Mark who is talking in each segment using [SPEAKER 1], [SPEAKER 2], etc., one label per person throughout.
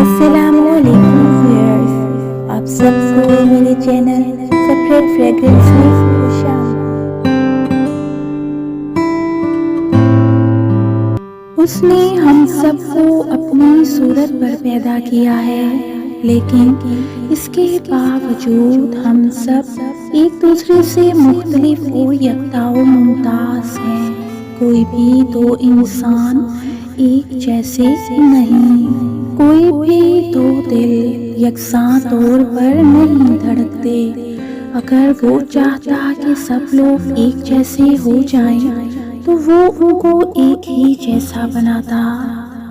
[SPEAKER 1] السلام علیکم ویئرز، آپ سب کو میرے چینل سپریٹ فریگرنس میں خوش آمدید۔ اس نے ہم سب کو اپنی صورت پر پیدا کیا ہے، لیکن اس کے باوجود ہم سب ایک دوسرے سے مختلف اور یکتا و ممتاز ہیں۔ کوئی بھی دو انسان ایک جیسے نہیں، کوئی بھی دو دل یکساں طور پر نہیں دھڑکتے۔ اگر وہ چاہتا کہ سب لوگ ایک جیسے ہو جائیں تو وہ ان کو ایک ہی جیسا بناتا۔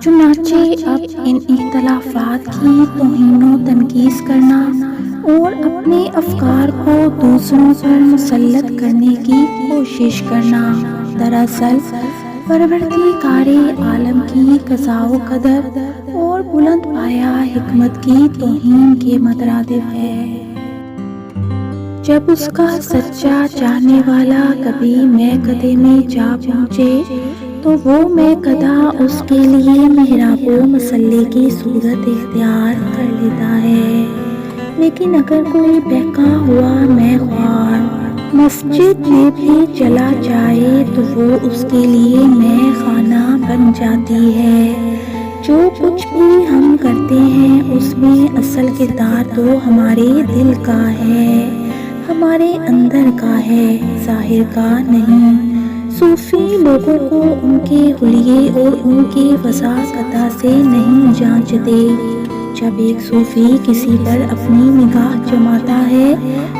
[SPEAKER 1] چنانچہ اب ان اختلافات کی توہین و تنقید کرنا اور اپنے افکار کو دوسروں پر مسلط کرنے کی کوشش کرنا دراصل پروردگار عالم کی قضاء و قدر اور بلند پایہ حکمت کی توہین کے مترادف ہے۔ جب اس کا سچا چاہنے والا کبھی میکدے میں جا پہنچے تو وہ میکدہ اس کے لیے محراب و مصلی کی صورت اختیار کر لیتا ہے، لیکن اگر کوئی بہکا ہوا میخوار مسجد میں بھی چلا جائے تو وہ اس کے لیے مے خانہ بن جاتی ہے۔ جو کچھ بھی ہم کرتے ہیں اس میں اصل کردار تو ہمارے دل کا ہے، ہمارے اندر کا ہے، ظاہر کا نہیں۔ صوفی لوگوں کو ان کے حلیے اور ان کی وضاحت سے نہیں جانچتے۔ جب ایک صوفی کسی پر اپنی نگاہ جماتا ہے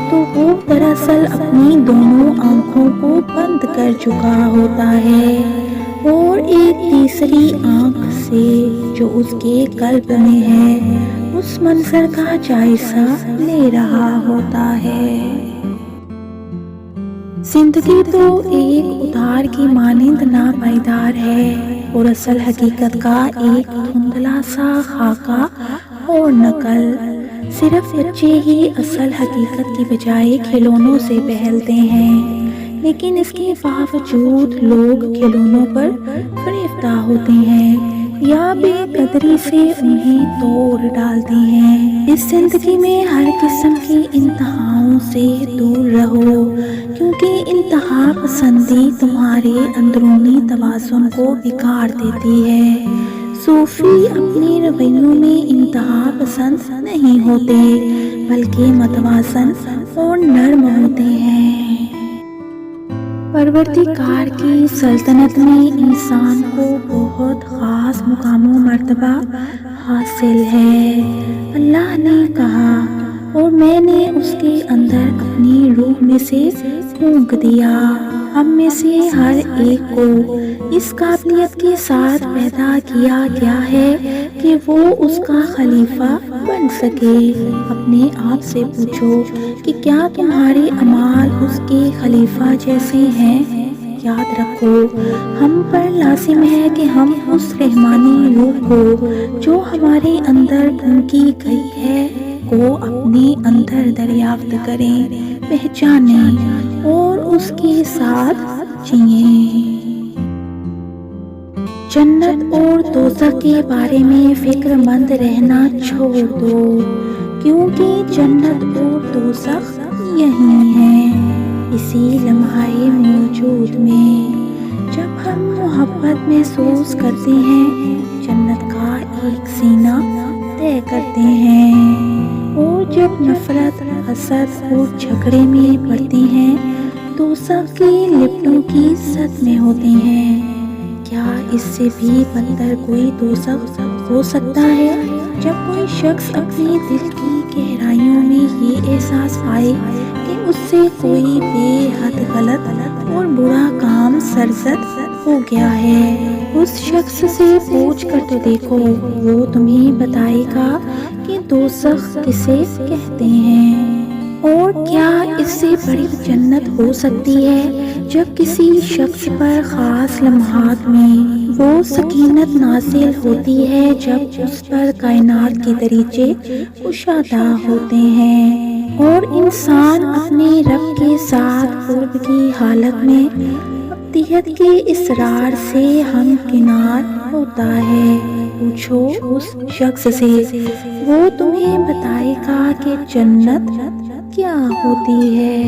[SPEAKER 1] تو وہ دراصل اپنی دونوں آنکھوں کو بند کر چکا ہوتا ہے اور ایک تیسری آنکھ سے جو اس کے قلب میں ہے اس منظر کا جائزہ لے رہا ہوتا ہے۔ زندگی تو ایک ادار کی مانند ناپائیدار ہے اور اصل حقیقت کا ایک دھندلا سا خاکہ اور نقل۔ صرف بچے ہی اصل حقیقت کی بجائے کھلونوں سے بہلتے ہیں، لیکن اس کے باوجود لوگ کھلونوں پر فریفتہ ہوتے ہیں یا بے قدری سے انہیں توڑ ڈالتے ہیں۔ اس زندگی میں ہر قسم کی انتہاؤں سے دور رہو، کیونکہ انتہا پسندی تمہارے اندرونی توازن کو بگاڑ دیتی ہے۔ صوفی اپنے رویوں میں انتہا پسند نہیں ہوتے بلکہ متوازن اور نرم ہوتے ہیں۔ پروردگار کی سلطنت میں انسان کو بہت خاص مقام و مرتبہ حاصل ہے۔ اللہ نے کہا اور میں نے اس کے اندر اپنی روح میں سے پھونک دیا۔ ہم میں سے ہر ایک کو اس قابلیت کے ساتھ پیدا کیا گیا ہے کہ وہ اس کا خلیفہ بن سکے۔ اپنے آپ سے پوچھو کہ کیا تمہارے اعمال اس کے خلیفہ جیسے ہیں؟ یاد رکھو، ہم پر لازم ہے کہ ہم اس رحمانی روح کو جو ہمارے اندر پھونکی گئی ہے کو اپنے اندر دریافت کریں، پہچانیں اور اس کے ساتھ جئیں۔ جنت اور دوزخ کے بارے میں فکر مند رہنا چھوڑ دو، کیونکہ جنت اور دوزخ یہی ہیں، اسی لمحہ موجود میں۔ جب ہم محبت محسوس کرتے ہیں، جنت کا ایک سینہ طے کرتے ہیں، اور جب نفرت، حسد اور جھگڑے میں پڑتے ہیں دوزخ کی لپٹوں کی زد میں ہوتے ہیں۔ کیا اس سے بھی بدتر کوئی دوزخ ہو سکتا ہے؟ جب کوئی شخص اپنے دل کی گہرائیوں میں یہ احساس پائے کہ اس سے کوئی بے حد غلط اور برا کام سرزد ہو گیا ہے، اس شخص سے پوچھ کر تو دیکھو، وہ تمہیں بتائے گا کہ دوزخ کسے کہتے ہیں۔ اور کیا اس سے بڑی جنت ہو سکتی ہے جب کسی شخص پر خاص لمحات میں وہ سکینت نازل ہوتی ہے جب اس پر کائنات کے دریچے کشادہ ہوتے ہیں اور انسان اپنے رب کے ساتھ قرب کی حالت میں ابدیت کے اصرار سے ہمکنار ہوتا ہے۔ پوچھو اس شخص سے، وہ تمہیں بتائے گا کہ جنت کیا ہوتی ہے۔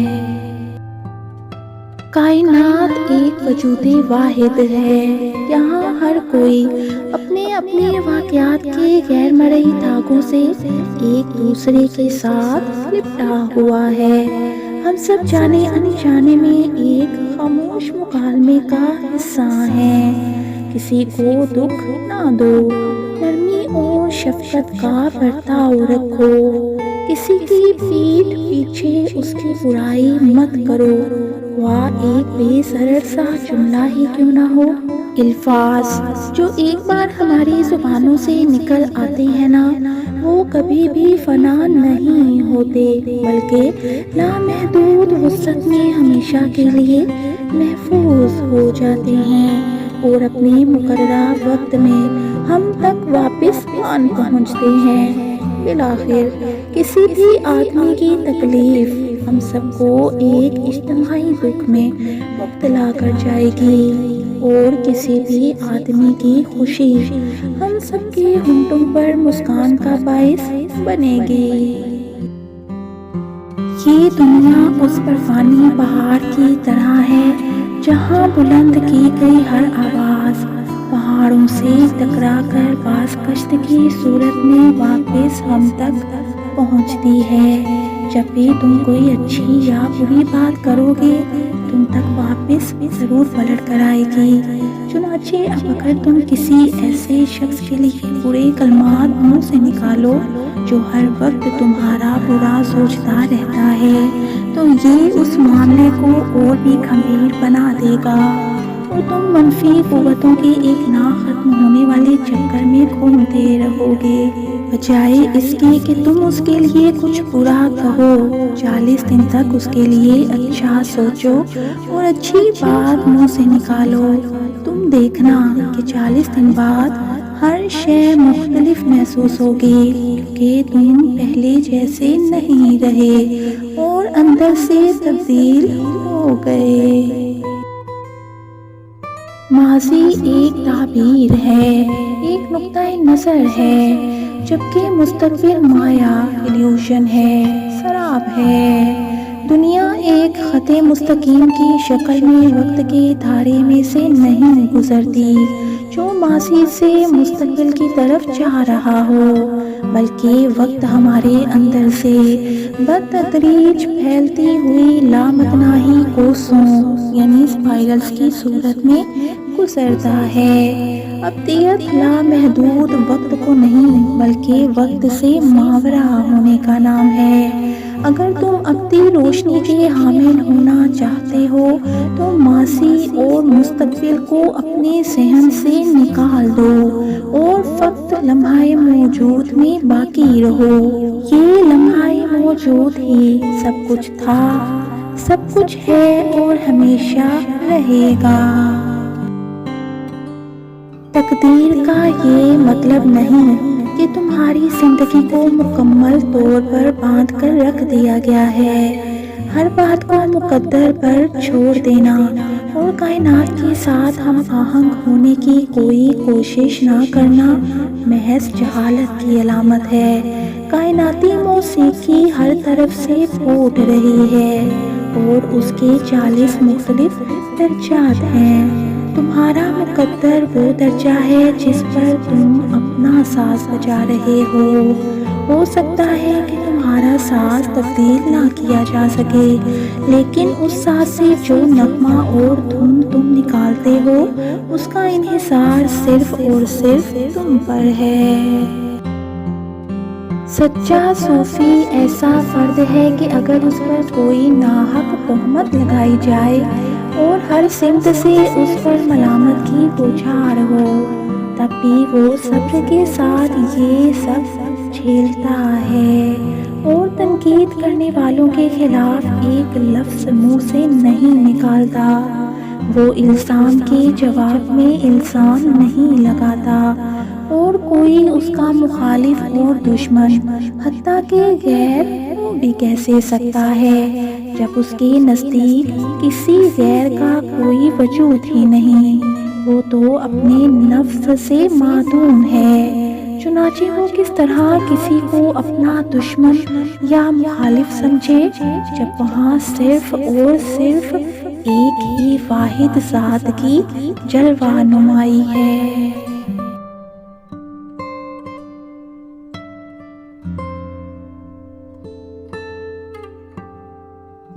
[SPEAKER 1] کائنات ایک وجود واحد ہے، یہاں ہر کوئی اپنے اپنے واقعات کے غیر مرئی دھاگوں سے ایک دوسرے کے ساتھ لپٹا ہوا ہے۔ ہم سب جانے انجانے میں ایک خاموش مکالمے کا حصہ ہیں۔ کسی کو دکھ نہ دو، نرمی اور شفقت کا برتاؤ رکھو، کسی کی پیٹھ پیچھے اس کی برائی مت کرو، خواہ ایک بے ضرر سا جملہ ہی کیوں نہ ہو۔ الفاظ جو ایک بار ہماری زبانوں سے نکل آتے ہیں نا، وہ کبھی بھی فنا نہیں ہوتے، بلکہ لامحدود وسعت میں ہمیشہ کے لیے محفوظ ہو جاتے ہیں، اور اپنے مقررہ وقت میں ہم تک واپس آن پہنچتے ہیں۔ بالآخر کسی بھی آدمی کی تکلیف ہم سب کو ایک اجتماعی دکھ میں مبتلا کر جائے گی، اور کسی بھی آدمی کی خوشی ہم سب کے ہونٹوں پر مسکان کا باعث بنے گی۔ یہ دنیا اس برفانی پہاڑ کی طرح ہے جہاں بلند کی گئی ہر آواز پہاڑوں سے ٹکرا کر باز گشت کی صورت میں واپس ہم تک پہنچتی ہے۔ جب بھی تم کوئی اچھی یا بری بات کرو گے، تم تک واپس ضرور پلٹ کر آئے گی۔ چنانچہ اب اگر تم کسی ایسے شخص کے لیے برے کلمات منہ سے نکالو جو ہر وقت تمہارا برا سوچتا رہتا ہے، تو یہ اس معاملے کو اور بھی گھمیر بنا دے گا، اور تم منفی قوتوں کے ایک نہ ختم ہونے والے چکر میں گھومتے رہو گے، بجائے اس کے کہ تم اس کے لیے کچھ برا کہو۔ 40 دن تک اس کے لیے اچھا سوچو اور اچھی بات منہ سے نکالو، تم دیکھنا کہ 40 دن بعد ہر شے مختلف محسوس ہوگی، کہ تم پہلے جیسے نہیں رہے اور اندر سے تبدیل ہو گئے۔ ماضی ایک تعبیر ہے، ایک نقطۂ نظر ہے، جبکہ مستقبل مایا، ایلیوژن ہے، سراب ہے۔ دنیا ایک خط مستقیم کی شکل میں وقت کے دھارے میں سے نہیں گزرتی جو ماضی سے مستقبل کی طرف جا رہا ہو، بلکہ وقت ہمارے اندر سے بتدریج پھیلتی ہوئی لامتناہی کوسوں یعنی اسپائرلز کی صورت میں گزرتا ہے۔ ابدیت لامحدود وقت کو نہیں بلکہ وقت سے ماورا ہونے کا نام ہے۔ اگر تم ابدی روشنی کے حامل ہونا چاہتے ہو تو ماضی اور مستقبل کو اپنے ذہن سے نکال دو اور فقط لمحہ موجود میں باقی رہو۔ یہ لمحہ موجود ہی سب کچھ تھا، سب کچھ ہے اور ہمیشہ رہے گا۔ تقدیر کا یہ مطلب نہیں کہ تمہاری زندگی کو مکمل طور پر باندھ کر رکھ دیا گیا ہے۔ ہر بات کو مقدر پر چھوڑ دینا اور کائنات کے ساتھ ہم آہنگ ہونے کی کوئی کوشش نہ کرنا محض جہالت کی علامت ہے۔ کائناتی موسیقی ہر طرف سے پھوٹ رہی ہے اور اس کے 40 مختلف درجات ہیں۔ تمہارا مقدر وہ درجہ ہے جس پر تم اپنا ساز بجا رہے ہو سکتا ہے کہ تمہارا ساز تبدیل نہ کیا جا سکے، لیکن اس ساز سے جو نغمہ اور دھن تم نکالتے ہو اس کا انحصار صرف اور صرف تم پر ہے۔ سچا صوفی ایسا فرد ہے کہ اگر اس پر کوئی ناحق تہمت لگائی جائے اور ہر سمت سے اس پر ملامت کی بوچھار ہو، تب بھی وہ صبر کے ساتھ یہ سب جھیلتا ہے اور تنقید کرنے والوں کے خلاف ایک لفظ منہ سے نہیں نکالتا۔ وہ الزام کے جواب میں الزام نہیں لگاتا اور کوئی اس کا مخالف اور دشمن حتیٰ کہ غیر وہ بھی کیسے سکتا ہے جب اس کے نزدیک کسی غیر کا کوئی وجود ہی نہیں۔ وہ تو اپنے نفس سے معدوم ہے۔ چنانچہ وہ کس طرح کسی کو اپنا دشمن یا مخالف سمجھے جب وہاں صرف اور صرف ایک ہی واحد ذات کی جلوہ نمائی ہے۔